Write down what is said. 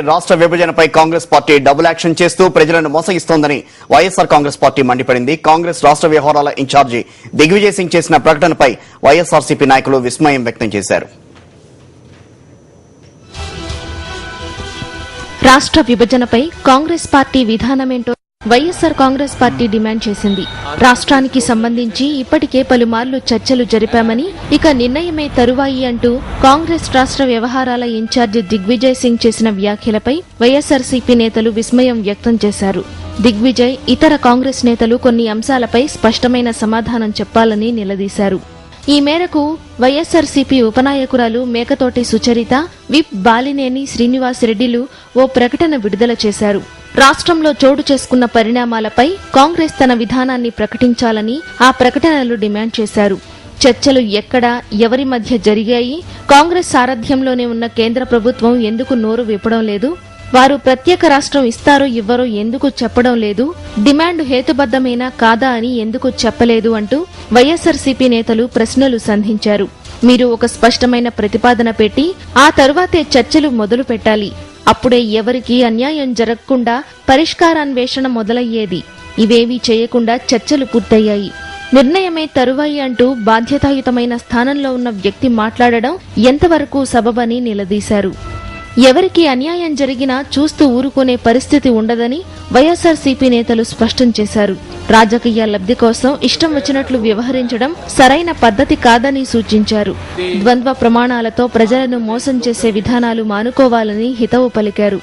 రాష్ట్ర విభజనపై Congress party double action చేస్తూ ప్రజలను మోసగిస్తోందని వైఎస్ఆర్ కాంగ్రెస్ పార్టీ మండిపడింది. కాంగ్రెస్ రాష్ట్ర వ్యవహారాల ఇన్ఛార్జి దిగ్విజయ్ సింగ్ చేసిన ప్రకటనపై వైఎస్ఆర్సీపీ నాయకులు విస్మయం వ్యక్తం చేశారు. రాష్ట్ర విభజనపై కాంగ్రెస్ పార్టీ విధానమేంటో వైఎస్ఆర్ కాంగ్రెస్ పార్టీ డిమాండ్ చేసింది. రాష్ట్రానికి సంబంధించి ఇప్పటికే పలుమార్లు చర్చలు జరిపామని, ఇక నిర్ణయమే తరువాయి అంటూ కాంగ్రెస్ రాష్ట్ర వ్యవహారాల ఇన్ఛార్జి దిగ్విజయ్ సింగ్ చేసిన వ్యాఖ్యలపై వైఎస్ఆర్సీపీ నేతలు విస్మయం వ్యక్తం చేశారు. దిగ్విజయ్, ఇతర కాంగ్రెస్ నేతలు కొన్ని అంశాలపై స్పష్టమైన సమాధానం చెప్పాలని నిలదీశారు. ఈ మేరకు వైఎస్ఆర్సీపీ ఉపనాయకురాలు మేకతోటి సుచరిత, విప్ బాలినేని శ్రీనివాస్ రెడ్డిలు ఓ ప్రకటన విడుదల చేశారు. రాష్ట్రంలో చోటు చేసుకున్న పరిణామాలపై కాంగ్రెస్ తన విధానాన్ని ప్రకటించాలని ఆ ప్రకటనలు డిమాండ్ చేశారు. చర్చలు ఎక్కడ, ఎవరి మధ్య జరిగాయి? కాంగ్రెస్ సారథ్యంలోనే ఉన్న కేంద్ర ప్రభుత్వం ఎందుకు నోరు విప్పడం లేదు? వారు ప్రత్యేక రాష్ట్రం ఇస్తారో ఇవ్వరో ఎందుకు చెప్పడం లేదు? డిమాండ్ హేతుబద్దమేనా కాదా అని ఎందుకు చెప్పలేదు అంటూ వైఎస్ఆర్సీపీ నేతలు ప్రశ్నలు సంధించారు. మీరు ఒక స్పష్టమైన ప్రతిపాదన పెట్టి ఆ తరువాతే చర్చలు మొదలు పెట్టాలి. అప్పుడే ఎవరికీ అన్యాయం జరగకుండా పరిష్కారాన్వేషణ మొదలయ్యేది. ఇవేవీ చేయకుండా చర్చలు పూర్తయ్యాయి. నిర్ణయమే తరువాయి అంటూ బాధ్యతాయుతమైన స్థానంలో ఉన్న వ్యక్తి మాట్లాడడం ఎంతవరకు సబబని నిలదీశారు. ఎవరికి అన్యాయం జరిగినా చూస్తూ ఊరుకునే పరిస్థితి ఉండదని వైఎస్ఆర్సీపీ నేతలు స్పష్టం చేశారు. రాజకీయ లబ్ధి కోసం ఇష్టం వచ్చినట్లు వ్యవహరించడం సరైన పద్ధతి కాదని సూచించారు. ద్వంద్వ ప్రమాణాలతో ప్రజలను మోసం చేసే విధానాలు మానుకోవాలని హితవు పలికారు.